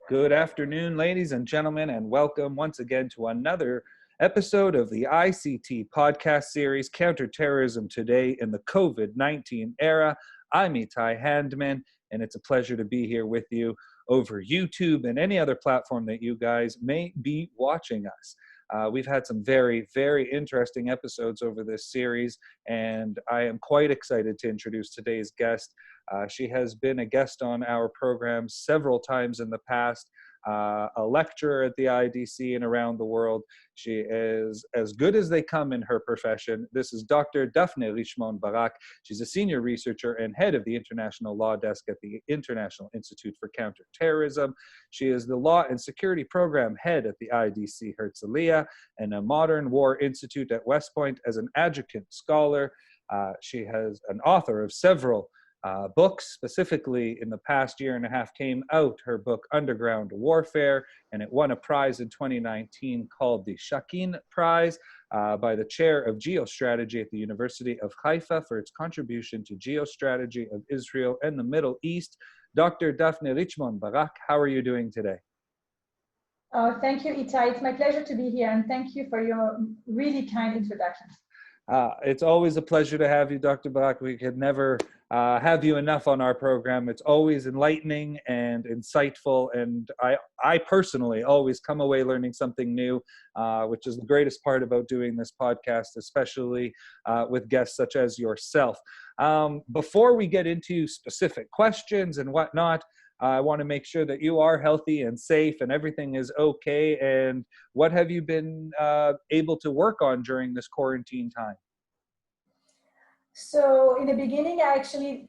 Good afternoon, ladies and gentlemen, and welcome once again to another episode of the ICT podcast series, Counter-Terrorism Today in the COVID-19 Era. I'm Itai Handman, and it's a pleasure to be here with you over YouTube and any other platform that you guys may be watching us. We've had some very, very interesting episodes over this series, and I am quite excited to introduce today's guest. She has been a guest on our program several times in the past, a lecturer at the IDC and around the world. She is as good as they come in her profession. This is Dr. Daphne Richemond-Barak. She's a senior researcher and head of the International Law Desk at the International Institute for Counter-Terrorism. She is the Law and Security Program head at the IDC Herzliya and a Modern War Institute at West Point as an adjunct scholar. She has an author of several books. Specifically in the past year and a half came out her book Underground Warfare, and it won a prize in 2019 called the Shakin Prize by the chair of geostrategy at the University of Haifa for its contribution to geostrategy of Israel and the Middle East. Dr. Daphne Richemond-Barak, how are you doing today? Oh, thank you, Itai. It's my pleasure to be here, and thank you for your really kind introduction. It's always a pleasure to have you, Dr. Barak. We could never have you enough on our program. It's always enlightening and insightful, and I personally always come away learning something new, which is the greatest part about doing this podcast, especially with guests such as yourself. Before we get into specific questions and whatnot, I want to make sure that you are healthy and safe and everything is okay. And what have you been able to work on during this quarantine time? So in the beginning, I actually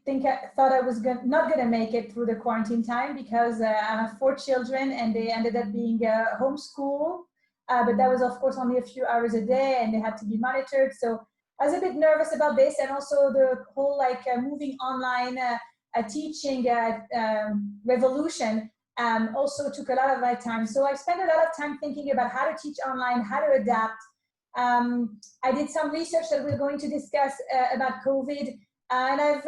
thought I was not going to make it through the quarantine time because I have 4 children and they ended up being homeschooled. But that was, of course, only a few hours a day and they had to be monitored. So I was a bit nervous about this, and also the whole moving online teaching revolution also took a lot of my time. So I spent a lot of time thinking about how to teach online, how to adapt. I did some research that we're going to discuss about COVID, and I've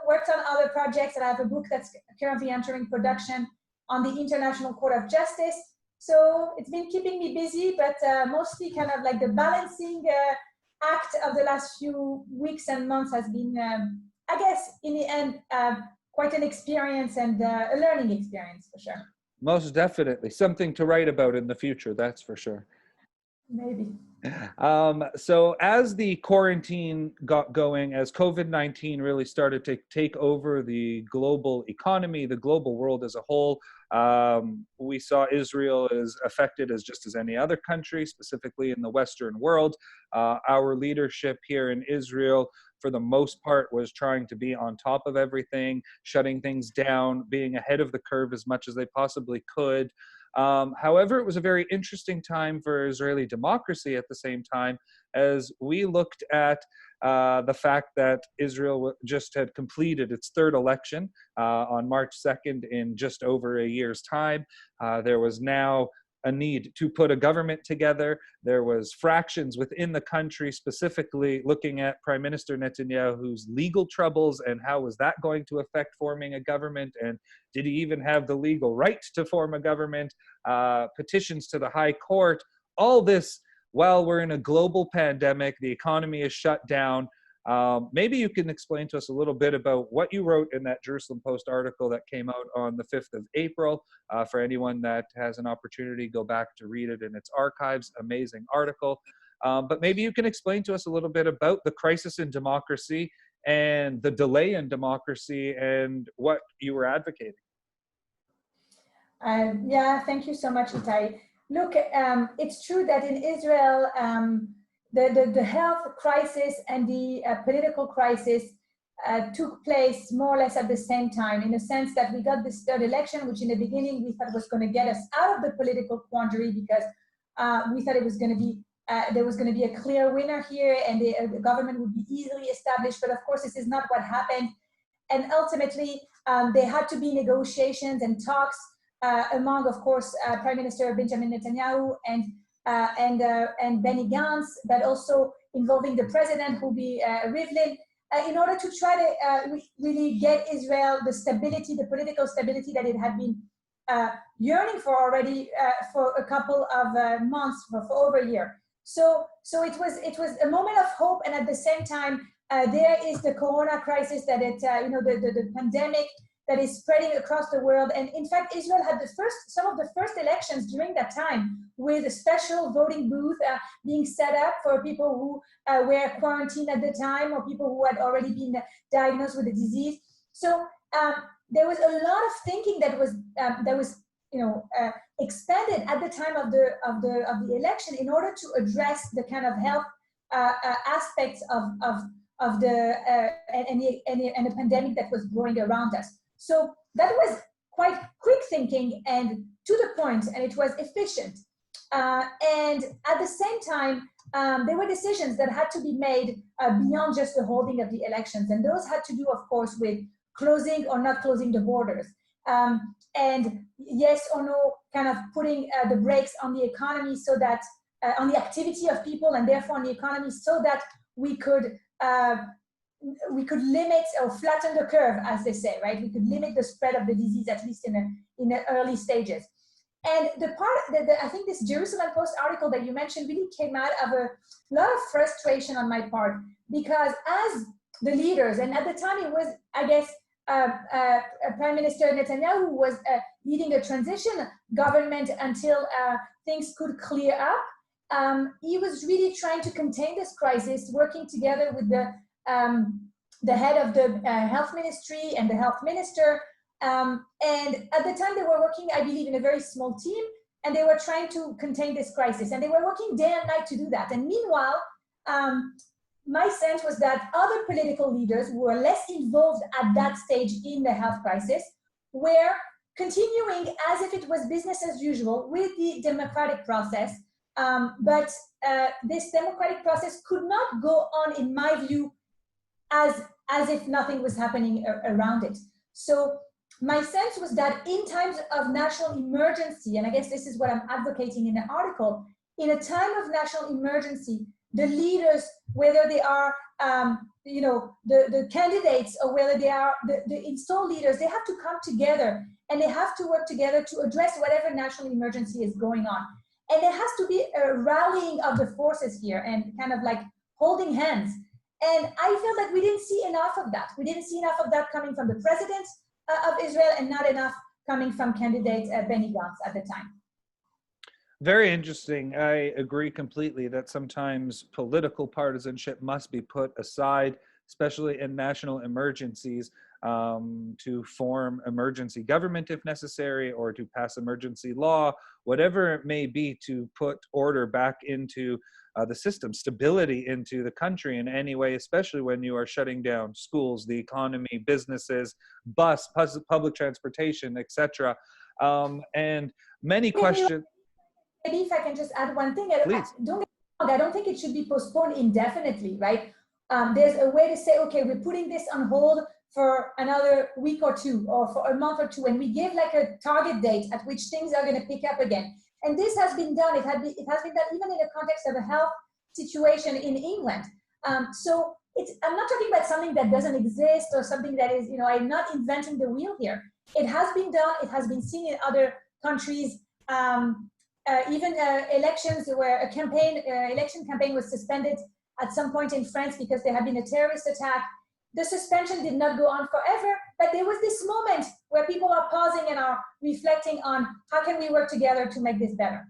worked on other projects, and I have a book that's currently entering production on the International Court of Justice. So it's been keeping me busy, but mostly kind of like the balancing act of the last few weeks and months has been I guess in the end, quite an experience and a learning experience for sure. Most definitely. Something to write about in the future, that's for sure. Maybe. So as the quarantine got going, as COVID-19 really started to take over the global economy, the global world as a whole, we saw Israel as affected as just as any other country, specifically in the Western world. Our leadership here in Israel, for the most part, was trying to be on top of everything, shutting things down, being ahead of the curve as much as they possibly could. However, it was a very interesting time for Israeli democracy at the same time, as we looked at the fact that Israel just had completed its 3rd election on March 2nd in just over a year's time. There was now a need to put a government together. There was fractions within the country, specifically looking at Prime Minister Netanyahu's legal troubles and how was that going to affect forming a government, and did he even have the legal right to form a government, petitions to the High Court, all this while we're in a global pandemic, the economy is shut down. Maybe you can explain to us a little bit about what you wrote in that Jerusalem Post article that came out on the 5th of April. For anyone that has an opportunity, go back to read it in its archives. Amazing article. But maybe you can explain to us a little bit about the crisis in democracy and the delay in democracy and what you were advocating. Yeah, thank you so much, Itai. Look, it's true that in Israel, the health crisis and the political crisis took place more or less at the same time, in the sense that we got this 3rd election, which in the beginning we thought was going to get us out of the political quandary, because we thought it was going to be there was going to be a clear winner here and the government would be easily established. But of course, this is not what happened. And ultimately, there had to be negotiations and talks among, of course, Prime Minister Benjamin Netanyahu and Benny Gantz, but also involving the president, Ruby Rivlin, in order to try to really get Israel the stability, the political stability that it had been yearning for already for a couple of months, for over a year. So it was a moment of hope, and at the same time, there is the Corona crisis that the pandemic that is spreading across the world. And in fact, Israel had some of the first elections during that time, with a special voting booth being set up for people who were quarantined at the time, or people who had already been diagnosed with the disease. So there was a lot of thinking that was expanded at the time of the election in order to address the kind of health aspects of the pandemic that was growing around us. So that was quite quick thinking and to the point, and it was efficient. And at the same time, there were decisions that had to be made beyond just the holding of the elections. And those had to do, of course, with closing or not closing the borders. And yes or no, kind of putting the brakes on the economy, so that, on the activity of people, and therefore on the economy, so that we could limit or flatten the curve, as they say, right? We could limit the spread of the disease, at least in the early stages. And the part that I think this Jerusalem Post article that you mentioned really came out of a lot of frustration on my part, because as the leaders, and at the time it was, I guess, Prime Minister Netanyahu was leading a transition government until things could clear up. He was really trying to contain this crisis, working together with the head of the health ministry and the health minister. And at the time they were working, I believe, in a very small team, and they were trying to contain this crisis, and they were working day and night to do that. And meanwhile, my sense was that other political leaders who were less involved at that stage in the health crisis were continuing as if it was business as usual with the democratic process. But this democratic process could not go on, in my view, as if nothing was happening around it. So my sense was that in times of national emergency, and I guess this is what I'm advocating in the article, in a time of national emergency, the leaders, whether they are the candidates or whether they are the installed leaders, they have to come together, and they have to work together to address whatever national emergency is going on. And there has to be a rallying of the forces here, and kind of like holding hands. And I feel that we didn't see enough of that. We didn't see enough of that coming from the president of Israel, and not enough coming from candidate Benny Gantz at the time. Very interesting. I agree completely that sometimes political partisanship must be put aside, especially in national emergencies, to form emergency government if necessary, or to pass emergency law, whatever it may be, to put order back into the system, stability into the country in any way, especially when you are shutting down schools, the economy, businesses, public transportation, etc. And many questions. Maybe if I can just add one thing, Please. I don't think it should be postponed indefinitely, right? There's a way to say, okay, we're putting this on hold for another week or two, or for a month or two, and we give like a target date at which things are going to pick up again. And this has been done. It has been done even in the context of a health situation in England. So I'm not talking about something that doesn't exist, or something that is, I'm not inventing the wheel here. It has been done. It has been seen in other countries. Even elections where election campaign was suspended at some point in France because there had been a terrorist attack. The suspension did not go on forever, but there was this moment where people are pausing and are reflecting on how can we work together to make this better.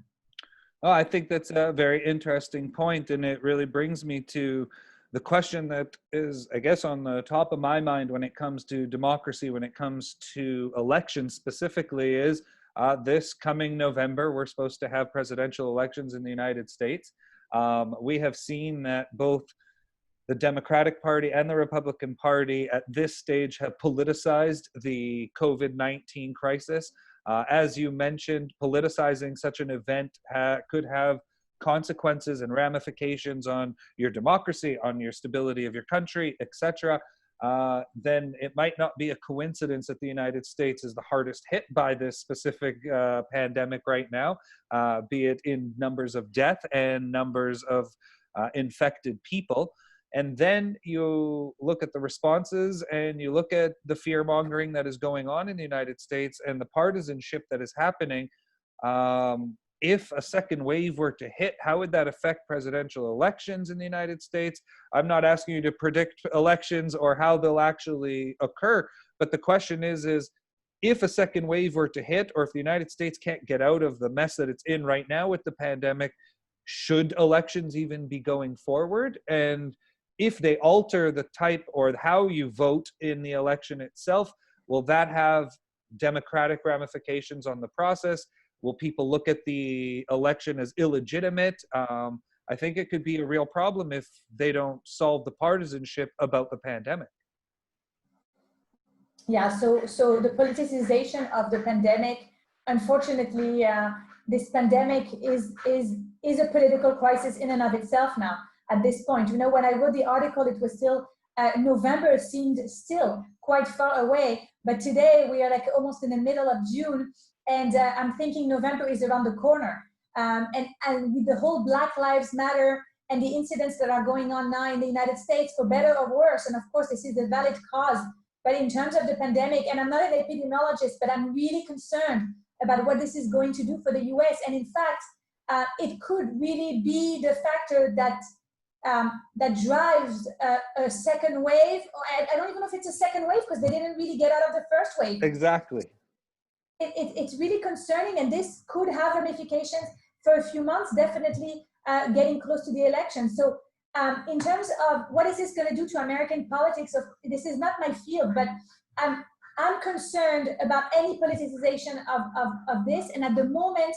Oh, I think that's a very interesting point, and it really brings me to the question that is, I guess, on the top of my mind when it comes to democracy, when it comes to elections specifically, is this coming November, we're supposed to have presidential elections in the United States. We have seen that both the Democratic Party and the Republican Party at this stage have politicized the COVID-19 crisis. As you mentioned, politicizing such an event could have consequences and ramifications on your democracy, on your stability of your country, etc. Then it might not be a coincidence that the United States is the hardest hit by this specific pandemic right now, be it in numbers of death and numbers of infected people. And then you look at the responses and you look at the fear mongering that is going on in the United States and the partisanship that is happening. If a second wave were to hit, how would that affect presidential elections in the United States? I'm not asking you to predict elections or how they'll actually occur, but the question is if a second wave were to hit, or if the United States can't get out of the mess that it's in right now with the pandemic, should elections even be going forward? And if they alter the type or how you vote in the election itself, will that have democratic ramifications on the process? Will people look at the election as illegitimate? I think it could be a real problem if they don't solve the partisanship about the pandemic. Yeah, so the politicization of the pandemic, unfortunately, this pandemic is a political crisis in and of itself now at this point. You know, when I wrote the article, it was still November seemed still quite far away, but today we are like almost in the middle of June, and I'm thinking November is around the corner. And with the whole Black Lives Matter and the incidents that are going on now in the United States, for better or worse, and of course this is a valid cause, but in terms of the pandemic, and I'm not an epidemiologist, but I'm really concerned about what this is going to do for the US. And in fact, it could really be the factor that that drives a second wave. I don't even know if it's a second wave because they didn't really get out of the first wave. Exactly. It's really concerning, and this could have ramifications for a few months, definitely getting close to the election. So in terms of what is this going to do to American politics, this is not my field, but I'm concerned about any politicization of this. And at the moment,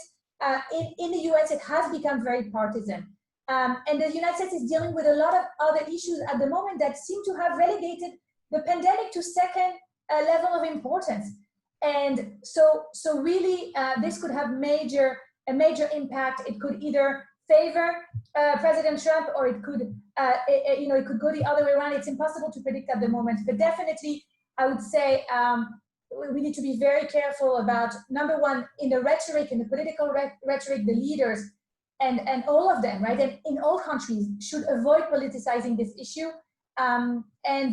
in the US, it has become very partisan. And the United States is dealing with a lot of other issues at the moment that seem to have relegated the pandemic to second level of importance. And so really, this could have a major impact. It could either favor President Trump, or it could, it could go the other way around. It's impossible to predict at the moment. But definitely, I would say we need to be very careful about, number one, in the rhetoric, in the political rhetoric, the leaders and all of them, right? And in all countries should avoid politicizing this issue. And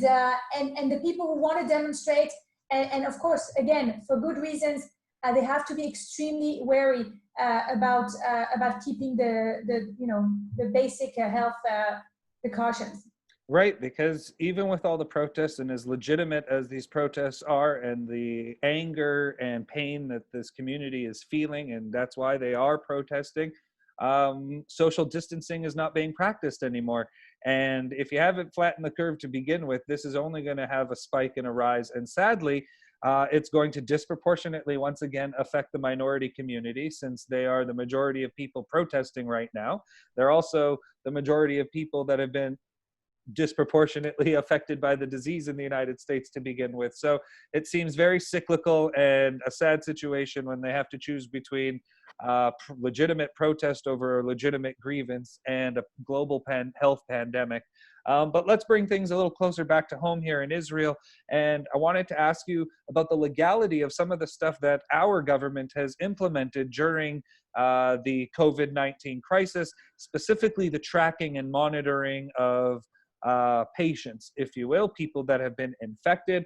the people who want to demonstrate, and of course, again, for good reasons, they have to be extremely wary about keeping the basic health precautions. Right, because even with all the protests, and as legitimate as these protests are, and the anger and pain that this community is feeling, and that's why they are protesting, social distancing is not being practiced anymore. And if you haven't flattened the curve to begin with, this is only going to have a spike and a rise. And sadly, it's going to disproportionately, once again, affect the minority community, since they are the majority of people protesting right now. They're also the majority of people that have been disproportionately affected by the disease in the United States to begin with. So it seems very cyclical and a sad situation when they have to choose between legitimate protest over a legitimate grievance and a global health pandemic. But let's bring things a little closer back to home here in Israel. And I wanted to ask you about the legality of some of the stuff that our government has implemented during the COVID-19 crisis, specifically the tracking and monitoring of patients, if you will, people that have been infected.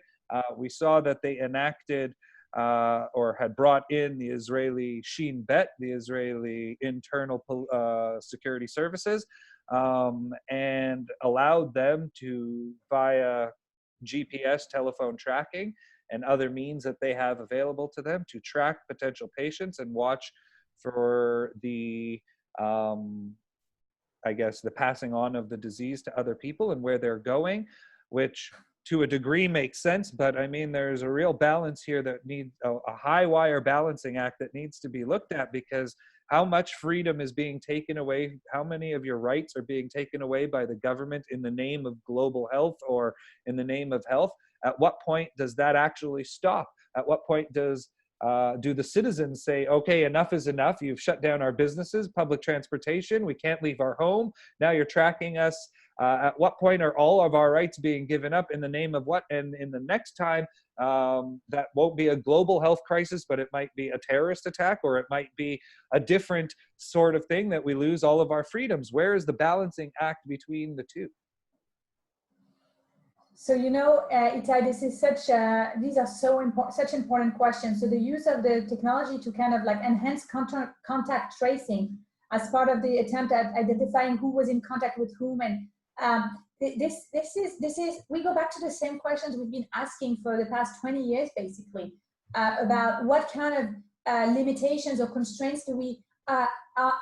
We saw that they enacted or had brought in the Israeli Shin Bet, the Israeli Internal Security Services, and allowed them to, via GPS telephone tracking and other means that they have available to them, to track potential patients and watch for the I guess, the passing on of the disease to other people and where they're going, which to a degree makes sense. But I mean, there's a real balance here that needs a high wire balancing act that needs to be looked at, because how much freedom is being taken away, how many of your rights are being taken away by the government in the name of global health or in the name of health? At what point does that actually stop? At what point do the citizens say, okay, enough is enough, you've shut down our businesses, public transportation, we can't leave our home, now you're tracking us? At what point are all of our rights being given up in the name of what? And in the next time, that won't be a global health crisis, but it might be a terrorist attack, or it might be a different sort of thing that we lose all of our freedoms. Where is the balancing act between the two? So, Itai, this is these are such important questions. So the use of the technology to kind of like enhance contact tracing as part of the attempt at identifying who was in contact with whom, and this is we go back to the same questions we've been asking for the past 20 years, basically, about what kind of limitations or constraints do we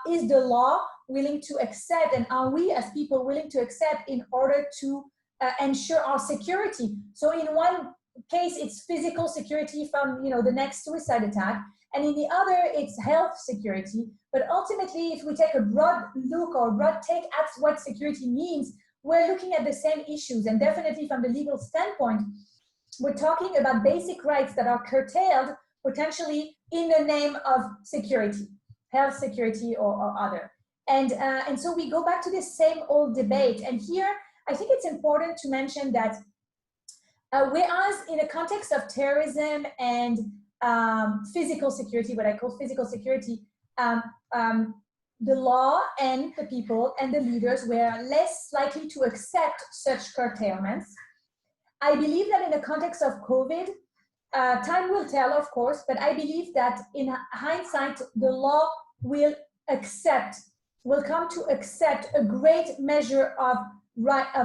is the law willing to accept, and are we as people willing to accept in order to ensure our security. So in one case, it's physical security from the next suicide attack, and in the other, it's health security. But ultimately, if we take a broad look or broad take at what security means, we're looking at the same issues. And definitely from the legal standpoint, we're talking about basic rights that are curtailed potentially in the name of security, health security or other. And so we go back to this same old debate. And here, I think it's important to mention that whereas in the context of terrorism and physical security, what I call physical security, the law and the people and the leaders were less likely to accept such curtailments. I believe that in the context of COVID, time will tell, of course, but I believe that in hindsight, the law will come to accept a great measure of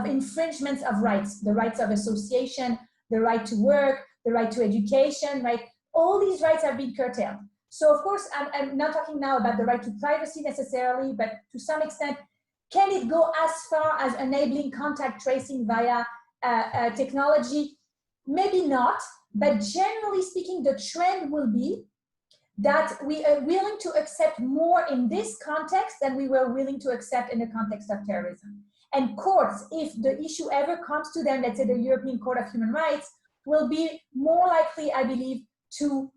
infringements of rights, the rights of association, the right to work, the right to education, right? All these rights have been curtailed. So of course, I'm not talking now about the right to privacy necessarily, but to some extent, can it go as far as enabling contact tracing via technology? Maybe not, but generally speaking, the trend will be that we are willing to accept more in this context than we were willing to accept in the context of terrorism. And courts, if the issue ever comes to them, let's say the European Court of Human Rights, will be more likely, I believe, to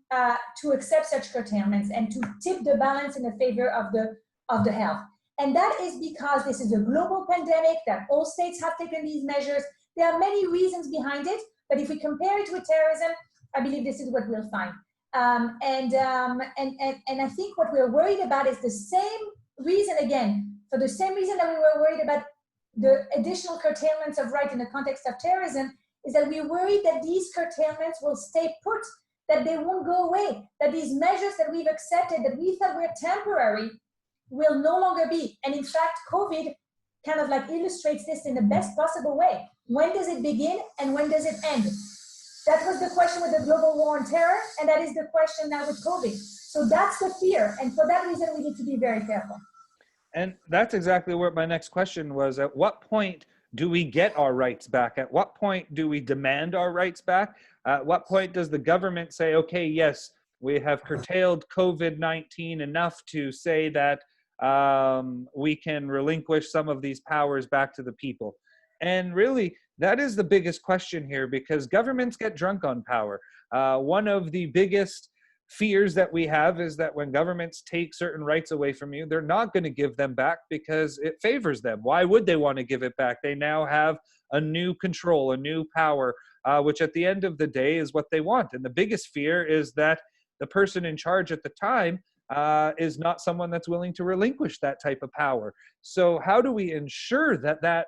accept such curtailments and to tip the balance in the favor of the health. And that is because this is a global pandemic, that all states have taken these measures. There are many reasons behind it, but if we compare it with terrorism, I believe this is what we'll find. And I think what we're worried about is the same reason, again, for the same reason that we were worried about the additional curtailments of right in the context of terrorism, is that we're worried that these curtailments will stay put, that they won't go away, that these measures that we've accepted, that we thought were temporary, will no longer be. And in fact, COVID kind of like illustrates this in the best possible way. When does it begin and when does it end? That was the question with the global war on terror, and that is the question now with COVID. So that's the fear, and for that reason, we need to be very careful. And that's exactly where my next question was. At what point do we get our rights back? At what point do we demand our rights back? At what point does the government say, okay, yes, we have curtailed COVID-19 enough to say that we can relinquish some of these powers back to the people? And really, that is the biggest question here, because governments get drunk on power. One of the biggest fears that we have is that when governments take certain rights away from you, they're not going to give them back because it favors them. Why would they want to give it back? They now have a new control, a new power, which at the end of the day is what they want. And the biggest fear is that the person in charge at the time is not someone that's willing to relinquish that type of power. So how do we ensure that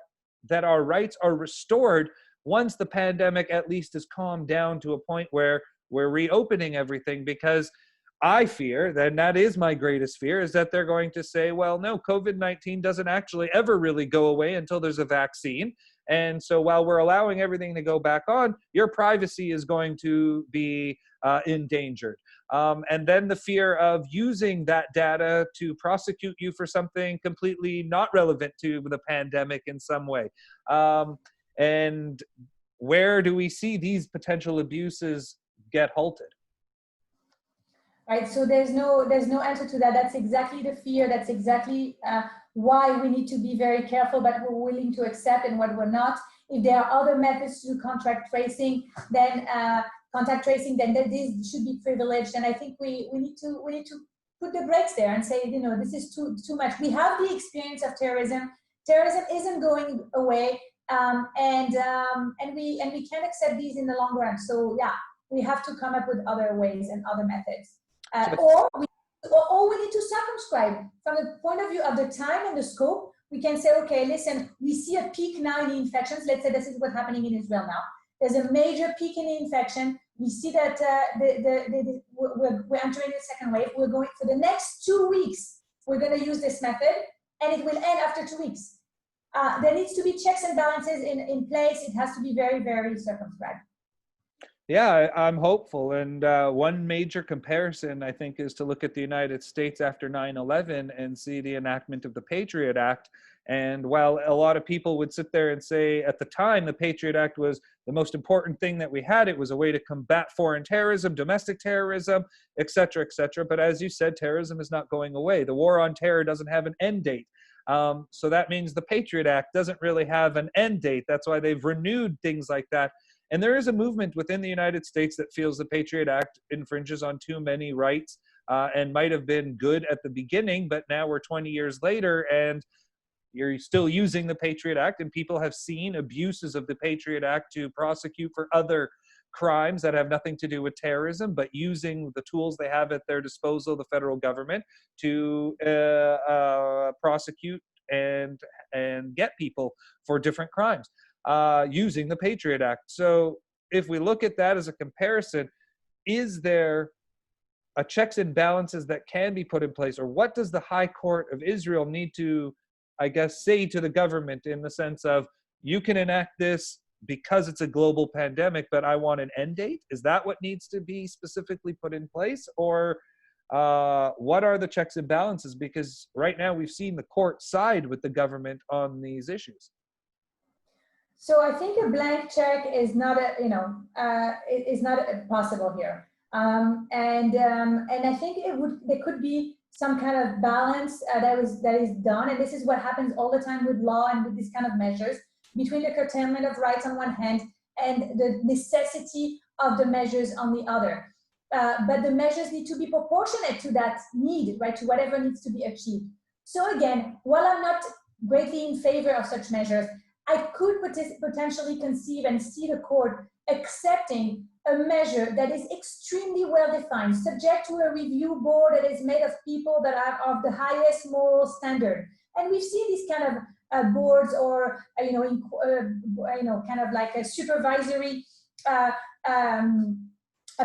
our rights are restored once the pandemic at least is calmed down to a point where we're reopening everything? Because I fear, and that is my greatest fear, is that they're going to say, well, no, COVID-19 doesn't actually ever really go away until there's a vaccine. And so while we're allowing everything to go back on, your privacy is going to be endangered. And then the fear of using that data to prosecute you for something completely not relevant to the pandemic in some way. And where do we see these potential abuses get halted? Right, so there's no answer to that. That's exactly the fear. That's exactly why we need to be very careful about what we're willing to accept and what we're not. If there are other methods to do contact tracing, then these should be privileged. And I think we need to put the brakes there and say, this is too much. We have the experience of terrorism. Terrorism isn't going away, and we can't accept these in the long run. So yeah, we have to come up with other ways and other methods. Or we need to circumscribe from the point of view of the time and the scope. we can say, okay, listen, we see a peak now in the infections. Let's say this is what's happening in Israel now. There's a major peak in the infection. We see that we're entering the second wave. We're going for the next 2 weeks. We're going to use this method, and it will end after 2 weeks. There needs to be checks and balances in place. It has to be very, very circumscribed. Yeah, I'm hopeful. And one major comparison, I think, is to look at the United States after 9/11 and see the enactment of the Patriot Act. And while a lot of people would sit there and say at the time the Patriot Act was the most important thing that we had, it was a way to combat foreign terrorism, domestic terrorism, et cetera, et cetera. But as you said, terrorism is not going away. The war on terror doesn't have an end date. So that means the Patriot Act doesn't really have an end date. That's why they've renewed things like that. And there is a movement within the United States that feels the Patriot Act infringes on too many rights and might have been good at the beginning, but now we're 20 years later and you're still using the Patriot Act, and people have seen abuses of the Patriot Act to prosecute for other crimes that have nothing to do with terrorism, but using the tools they have at their disposal, the federal government, to prosecute and get people for different crimes using the Patriot Act. So if we look at that as a comparison, is there a checks and balances that can be put in place, or what does the High Court of Israel need to, I guess, say to the government in the sense of, you can enact this because it's a global pandemic, but I want an end date? Is that what needs to be specifically put in place? Or what are the checks and balances? Because right now we've seen the court side with the government on these issues. So I think a blank check is not is not possible here. And I think there could be some kind of balance that is done, and this is what happens all the time with law and with these kind of measures, between the curtailment of rights on one hand and the necessity of the measures on the other. But the measures need to be proportionate to that need, right, to whatever needs to be achieved. So again, while I'm not greatly in favor of such measures, I could potentially conceive and see the court accepting a measure that is extremely well defined, subject to a review board that is made of people that are of the highest moral standard. And we've seen these kind of boards, or kind of like a supervisory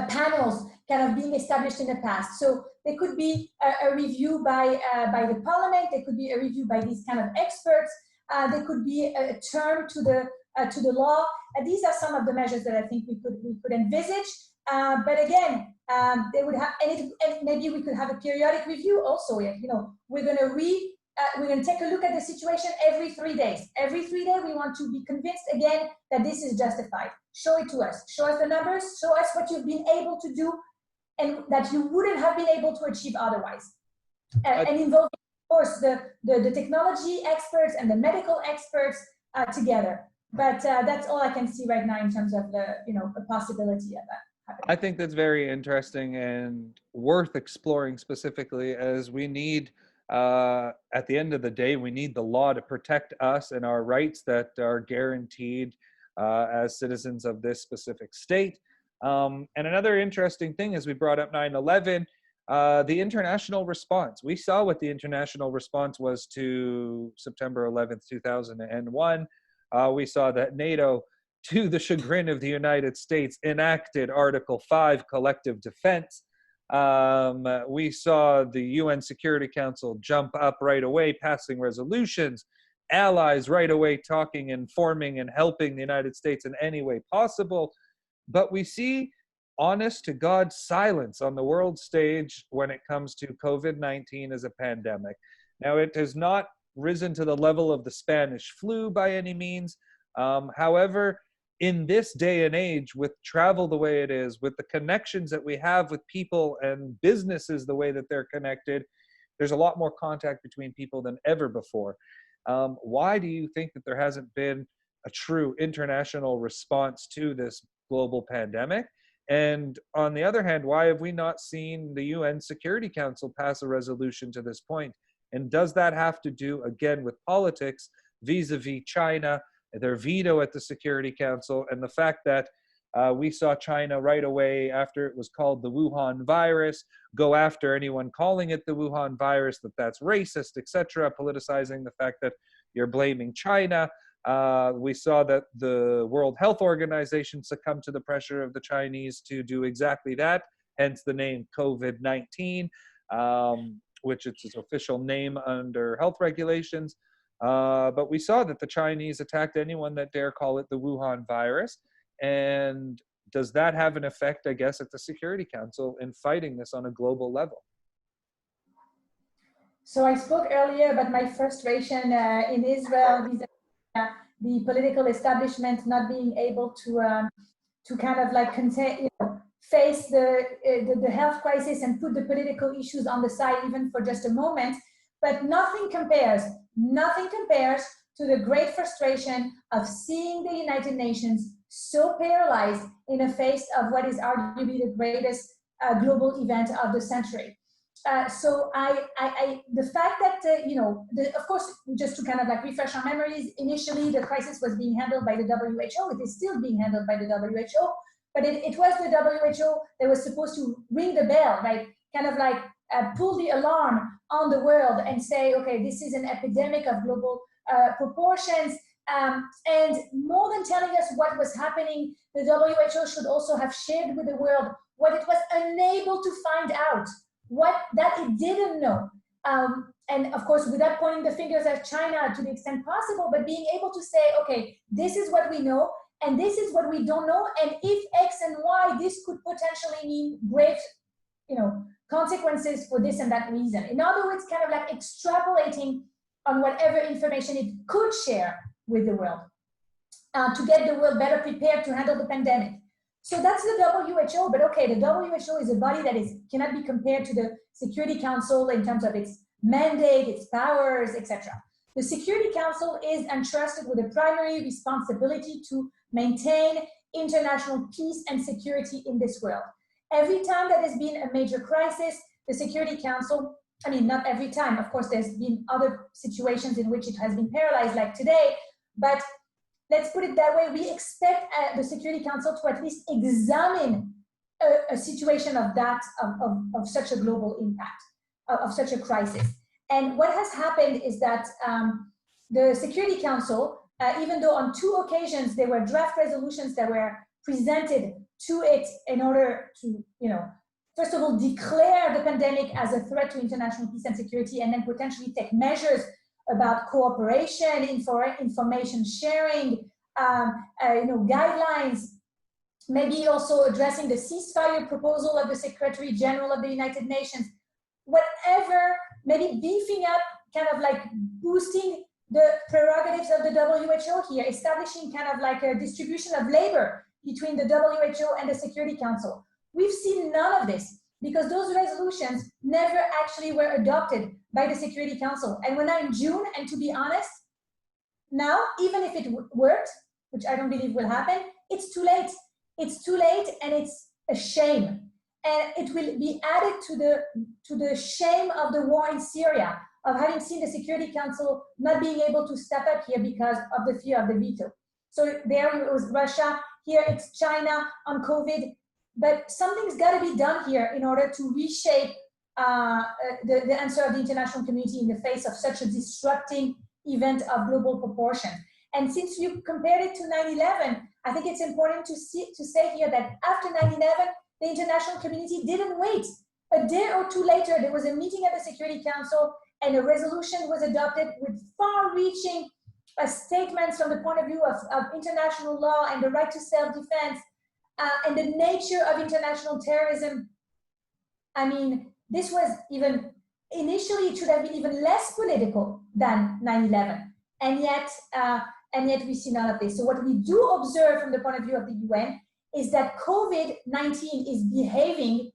panels kind of being established in the past. So there could be a review by the parliament. There could be a review by these kind of experts. There could be a term to the law. These are some of the measures that I think we could envisage. But again, they would have, and maybe we could have a periodic review also. We're going to take a look at the situation every 3 days. Every 3 days, we want to be convinced again that this is justified. Show it to us. Show us the numbers. Show us what you've been able to do, and that you wouldn't have been able to achieve otherwise. And involve, of course, the technology experts and the medical experts together. But that's all I can see right now in terms of the possibility of that happening. I think that's very interesting and worth exploring specifically, as we need, at the end of the day, we need the law to protect us and our rights that are guaranteed as citizens of this specific state. And another interesting thing is, we brought up 9/11, the international response. We saw what the international response was to September 11th, 2001. We saw that NATO, to the chagrin of the United States, enacted Article 5, collective defense. We saw the UN Security Council jump up right away, passing resolutions, allies right away talking, informing, and helping the United States in any way possible. But we see honest to God silence on the world stage when it comes to COVID-19 as a pandemic. Now, it has not risen to the level of the Spanish flu by any means. However, in this day and age, with travel the way it is, with the connections that we have with people and businesses the way that they're connected, there's a lot more contact between people than ever before. Why do you think that there hasn't been a true international response to this global pandemic? And on the other hand, why have we not seen the UN Security Council pass a resolution to this point? And does that have to do, again, with politics vis-a-vis China, their veto at the Security Council, and the fact that we saw China right away after it was called the Wuhan virus go after anyone calling it the Wuhan virus, that's racist, etc., politicizing the fact that you're blaming China. We saw that the World Health Organization succumbed to the pressure of the Chinese to do exactly that, hence the name COVID-19, which is its official name under health regulations. But we saw that the Chinese attacked anyone that dare call it the Wuhan virus. And does that have an effect, I guess, at the Security Council in fighting this on a global level? So I spoke earlier about my frustration in Israel vis-a-vis the political establishment not being able to kind of like face the health crisis and put the political issues on the side even for just a moment. But nothing compares to the great frustration of seeing the United Nations so paralyzed in the face of what is arguably the greatest global event of the century. So the fact that, of course, just to kind of like refresh our memories, initially the crisis was being handled by the WHO. It is still being handled by the WHO, but it was the WHO that was supposed to ring the bell, right? Kind of like pull the alarm on the world and say, okay, this is an epidemic of global proportions. And more than telling us what was happening, the WHO should also have shared with the world what it was unable to find out, what that it didn't know. And of course, without pointing the fingers at China to the extent possible, but being able to say, okay, this is what we know, and this is what we don't know, and if X and Y, this could potentially mean great, consequences for this and that reason. In other words, kind of like extrapolating on whatever information it could share with the world to get the world better prepared to handle the pandemic. So that's the WHO, but okay, the WHO is a body that cannot be compared to the Security Council in terms of its mandate, its powers, etc. The Security Council is entrusted with the primary responsibility to maintain international peace and security in this world. Every time that has been a major crisis, the Security Council, not every time, of course, there's been other situations in which it has been paralyzed like today, but let's put it that way, we expect the Security Council to at least examine a situation of such a global impact, of such a crisis. And what has happened is that the Security Council, even though on 2 occasions there were draft resolutions that were presented to it in order to, first of all, declare the pandemic as a threat to international peace and security, and then potentially take measures about cooperation, information sharing, guidelines, maybe also addressing the ceasefire proposal of the Secretary General of the United Nations, whatever, maybe beefing up, kind of like boosting the prerogatives of the WHO here, establishing kind of like a distribution of labor between the WHO and the Security Council. We've seen none of this because those resolutions never actually were adopted by the Security Council. And we're now in June, and to be honest, now, even if it worked, which I don't believe will happen, it's too late. It's too late, and it's a shame. And it will be added to the shame of the war in Syria, of having seen the Security Council not being able to step up here because of the fear of the veto. So there it was Russia, here it's China on COVID, but something's got to be done here in order to reshape the answer of the international community in the face of such a disrupting event of global proportion. And since you compared it to 9/11, I think it's important to say here that after 9/11, the international community didn't wait. A day or two later, there was a meeting at the Security Council and a resolution was adopted with far-reaching statements from the point of view of international law and the right to self-defense and the nature of international terrorism. This was even, initially it should have been even less political than 9/11. And yet we see none of this. So what we do observe from the point of view of the UN is that COVID-19 is behaving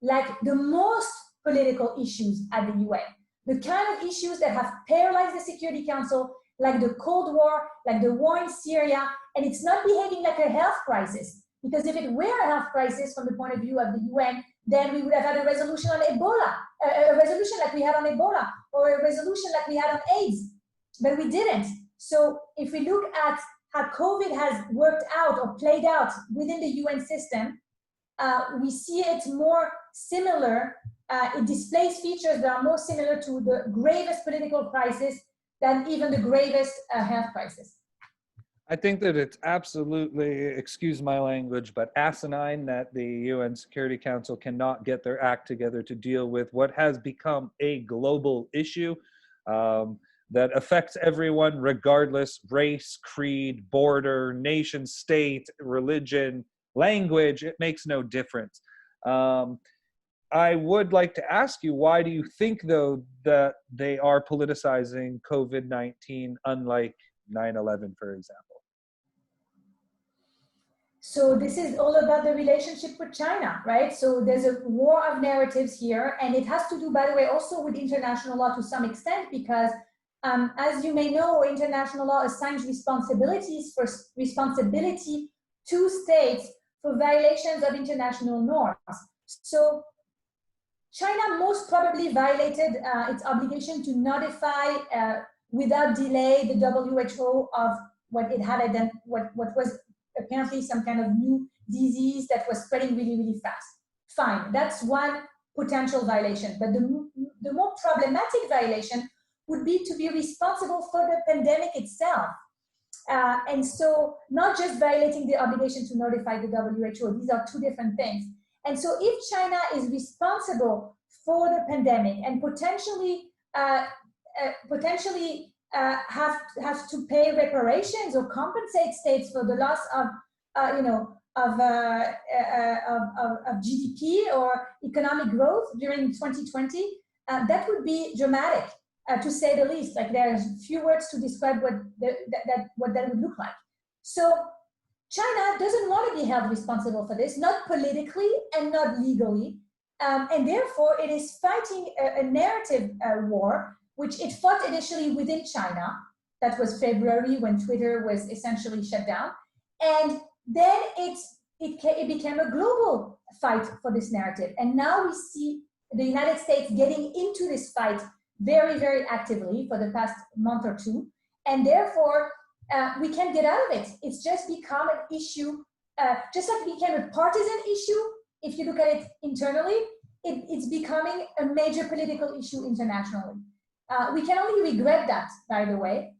like the most political issues at the UN. The kind of issues that have paralyzed the Security Council, like the Cold War, like the war in Syria, and it's not behaving like a health crisis. Because if it were a health crisis from the point of view of the UN, then we would have had a resolution on Ebola, a resolution like we had on Ebola, or a resolution like we had on AIDS, but we didn't. So if we look at how COVID has worked out or played out within the UN system, we see it more similar, it displays features that are more similar to the gravest political crisis than even the gravest health crisis. I think that it's absolutely, excuse my language, but asinine that the UN Security Council cannot get their act together to deal with what has become a global issue that affects everyone, regardless race, creed, border, nation, state, religion, language. It makes no difference. I would like to ask you, why do you think, though, that they are politicizing COVID-19, unlike 9/11, for example? So this is all about the relationship with China, right? So there's a war of narratives here, and it has to do, by the way, also with international law to some extent, because as you may know, international law assigns responsibility to states for violations of international norms. So China most probably violated its obligation to notify without delay the WHO of what it had what was apparently some kind of new disease that was spreading really, really fast. Fine, that's one potential violation. But the more problematic violation would be to be responsible for the pandemic itself. And so not just violating the obligation to notify the WHO, these are two different things. And so if China is responsible for the pandemic and potentially have to pay reparations or compensate states for the loss of GDP or economic growth during 2020, that would be dramatic, to say the least. Like, there's few words to describe what that would look like. So China doesn't want to be held responsible for this, not politically and not legally, and therefore it is fighting a narrative war, which it fought initially within China. That was February, when Twitter was essentially shut down, and then it became a global fight for this narrative. And now we see the United States getting into this fight very, very actively for the past month or two, and therefore we can't get out of it. It's just become an issue, just like it became a partisan issue. If you look at it internally, it's becoming a major political issue internationally. We can only regret that, by the way,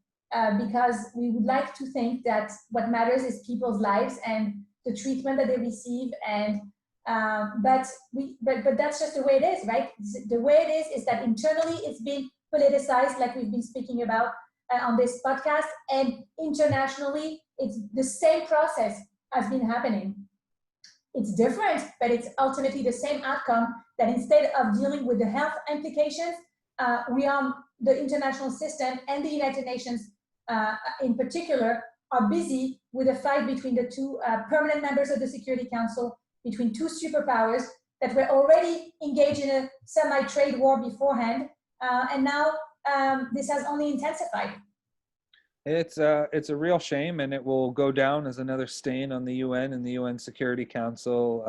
because we would like to think that what matters is people's lives and the treatment that they receive. And but that's just the way it is, right? The way it is that internally it's been politicized, like we've been speaking about on this podcast, and internationally it's the same process has been happening. It's different, but it's ultimately the same outcome, that instead of dealing with the health implications, the international system and the United Nations in particular are busy with a fight between the two permanent members of the Security Council, between two superpowers that were already engaged in a semi-trade war beforehand, and now this has only intensified. It's a real shame, and it will go down as another stain on the UN and the UN Security Council,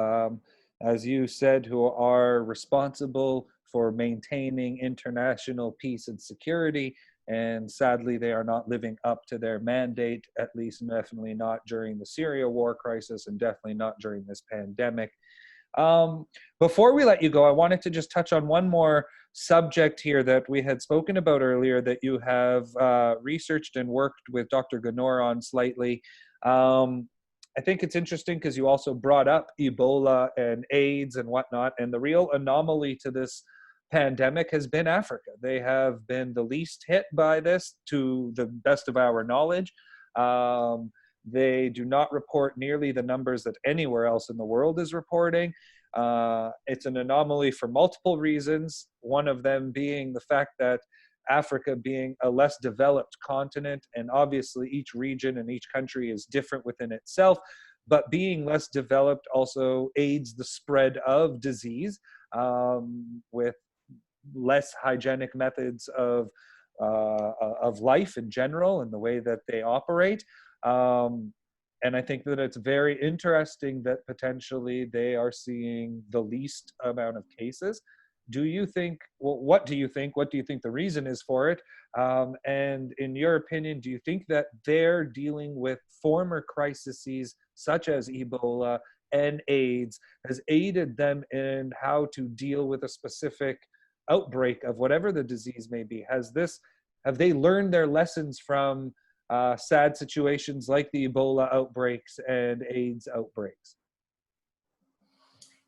as you said, who are responsible for maintaining international peace and security. And sadly, they are not living up to their mandate, at least definitely not during the Syria war crisis, and definitely not during this pandemic. Before we let you go, I wanted to just touch on one more subject here that we had spoken about earlier, that you have researched and worked with Dr. Ganor on slightly. I think it's interesting because you also brought up Ebola and AIDS and whatnot, and the real anomaly to this pandemic has been Africa. They have been the least hit by this, to the best of our knowledge. They do not report nearly the numbers that anywhere else in the world is reporting. It's an anomaly for multiple reasons, one of them being the fact that Africa being a less developed continent, and obviously each region and each country is different within itself, but being less developed also aids the spread of disease with less hygienic methods of life in general and the way that they operate. And I think that it's very interesting that potentially they are seeing the least amount of cases. Do you think, well, what do you think the reason is for it? And in your opinion, do you think that they're dealing with former crises such as Ebola and AIDS has aided them in how to deal with a specific outbreak of whatever the disease may be? Has this have they learned their lessons from sad situations like the Ebola outbreaks and AIDS outbreaks?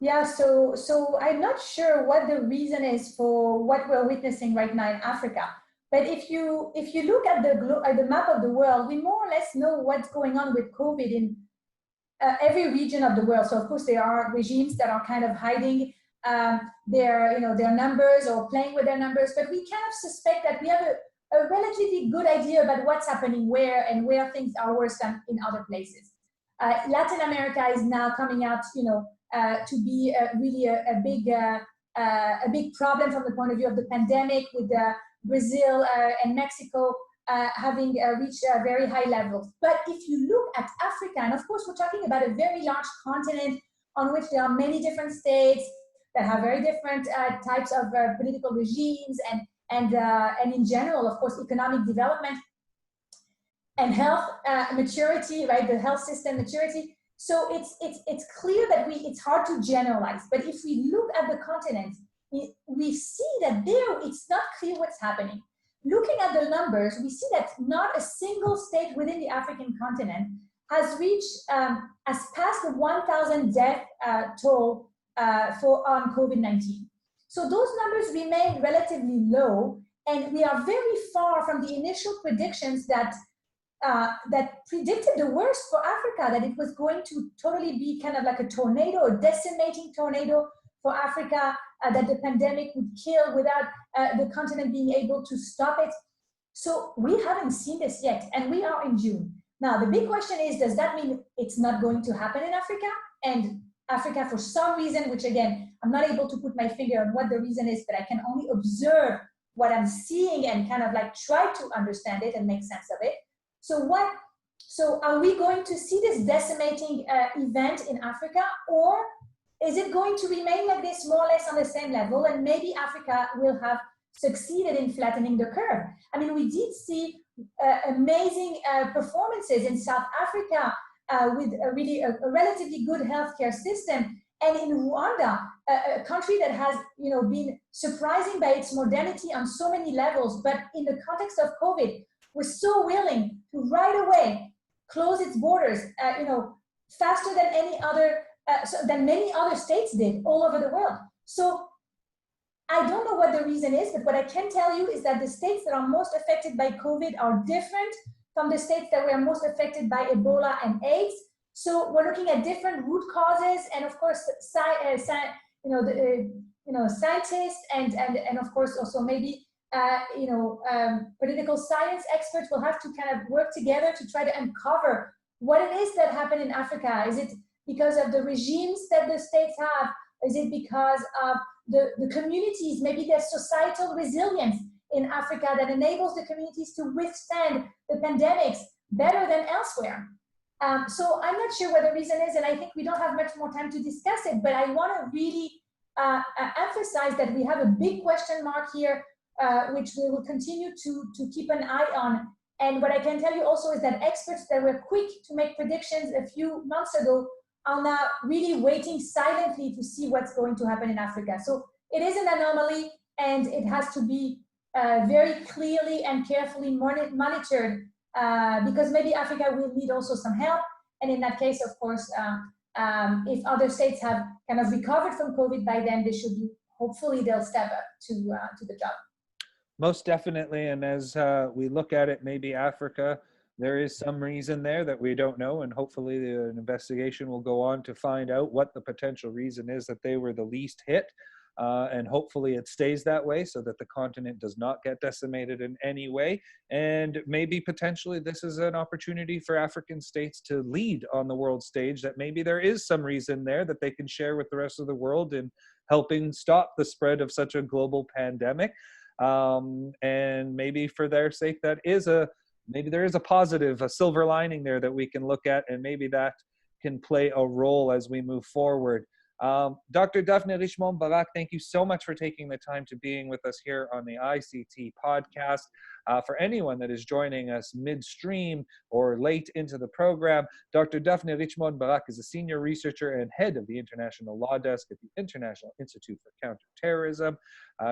Yeah, so I'm not sure what the reason is for what we're witnessing right now in Africa. But if you look at the map of the world, we more or less know what's going on with COVID in every region of the world. So of course there are regimes that are kind of hiding their numbers or playing with their numbers, but we kind of suspect that we have a relatively good idea about what's happening where and where things are worse than in other places. Latin America is now coming out, to be really a big problem from the point of view of the pandemic, with Brazil and Mexico having reached very high levels. But if you look at Africa, and of course we're talking about a very large continent on which there are many different states that have very different types of political regimes and in general, of course, economic development and health maturity, right? The health system maturity. So it's clear that it's hard to generalize. But if we look at the continent, we see that it's not clear what's happening. Looking at the numbers, we see that not a single state within the African continent has passed the 1,000 death toll on COVID-19. So those numbers remain relatively low, and we are very far from the initial predictions that predicted the worst for Africa, that it was going to totally be kind of like a tornado, a decimating tornado for Africa, that the pandemic would kill without the continent being able to stop it. So we haven't seen this yet, and we are in June. Now, the big question is, does that mean it's not going to happen in Africa? And Africa, for some reason, which again, I'm not able to put my finger on what the reason is, but I can only observe what I'm seeing and kind of like try to understand it and make sense of it. So are we going to see this decimating event in Africa, or is it going to remain like this, more or less on the same level, and maybe Africa will have succeeded in flattening the curve? I mean, we did see amazing performances in South Africa with a relatively good healthcare system, and in Rwanda, a country that has been surprising by its modernity on so many levels, but in the context of COVID, was so willing to right away close its borders, faster than than many other states did all over the world. So I don't know what the reason is, but what I can tell you is that the states that are most affected by COVID are different from the states that were most affected by Ebola and AIDS. So we're looking at different root causes, and of course, scientists and of course also maybe political science experts will have to kind of work together to try to uncover what it is that happened in Africa. Is it because of the regimes that the states have? Is it because of the communities, maybe there's societal resilience in Africa that enables the communities to withstand the pandemics better than elsewhere? So I'm not sure what the reason is, and I think we don't have much more time to discuss it, but I want to really emphasize that we have a big question mark here, which we will continue to keep an eye on. And what I can tell you also is that experts that were quick to make predictions a few months ago are now really waiting silently to see what's going to happen in Africa. So it is an anomaly, and it has to be very clearly and carefully monitored, because maybe Africa will need also some help. And in that case, of course, if other states have kind of recovered from COVID by then, they should be, hopefully they'll step up to the job. Most definitely. And as we look at it, maybe Africa, there is some reason there that we don't know. And hopefully an investigation will go on to find out what the potential reason is that they were the least hit. And hopefully it stays that way so that the continent does not get decimated in any way. And maybe potentially this is an opportunity for African states to lead on the world stage, that maybe there is some reason there that they can share with the rest of the world in helping stop the spread of such a global pandemic. And maybe for their sake, maybe there is a positive, a silver lining there that we can look at, and maybe that can play a role as we move forward. Dr. Daphne Richemond-Barak, thank you so much for taking the time to being with us here on the ICT podcast. For anyone that is joining us midstream or late into the program, Dr. Daphne Richemond-Barak is a senior researcher and head of the International Law Desk at the International Institute for Counter-Terrorism.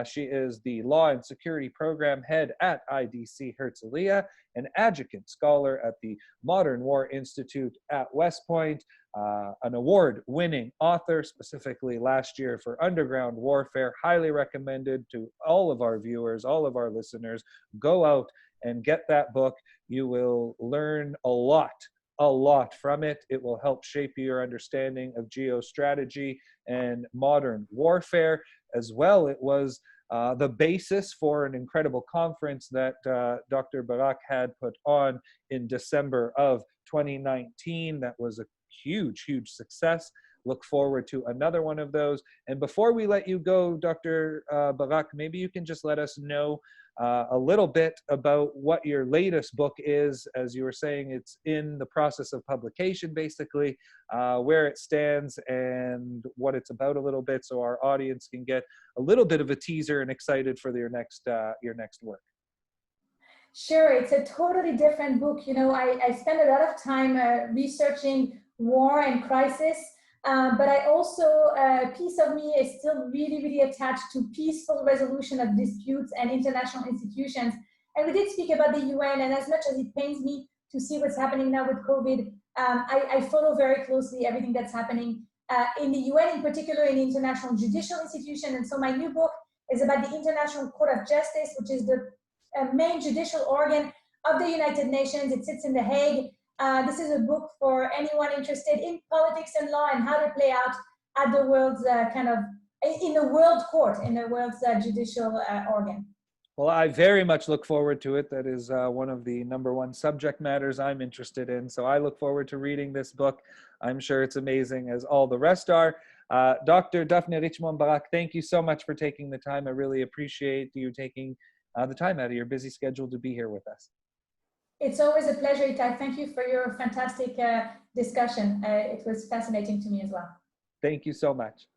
She is the Law and Security Program Head at IDC Herzliya, an adjunct scholar at the Modern War Institute at West Point, an award-winning author, specifically last year for Underground Warfare. Highly recommended to all of our viewers, all of our listeners. Go out and get that book. You will learn a lot from it. It will help shape your understanding of geostrategy and modern warfare. As well, it was the basis for an incredible conference that Dr. Barak had put on in December of 2019. That was a huge success. Look forward to another one of those. And before we let you go, Dr. Barak, maybe you can just let us know a little bit about what your latest book is. As you were saying, it's in the process of publication, basically, where it stands and what it's about a little bit, so our audience can get a little bit of a teaser and excited for your next work. Sure, it's a totally different book. You know, I spend a lot of time researching war and crisis, but I also, a piece of me is still really attached to peaceful resolution of disputes and international institutions. And we did speak about the UN, and as much as it pains me to see what's happening now with COVID, I follow very closely everything that's happening in the UN, in particular in the international judicial institution. And so my new book is about the International Court of Justice, which is the main judicial organ of the United Nations. It sits in The Hague. This is a book for anyone interested in politics and law and how they play out at the world's in the world court, in the world's judicial organ. Well, I very much look forward to it. That is one of the #1 subject matters I'm interested in. So I look forward to reading this book. I'm sure it's amazing, as all the rest are. Dr. Daphne Richemond-Barak, thank you so much for taking the time. I really appreciate you taking the time out of your busy schedule to be here with us. It's always a pleasure, Itai. Thank you for your fantastic discussion. It was fascinating to me as well. Thank you so much.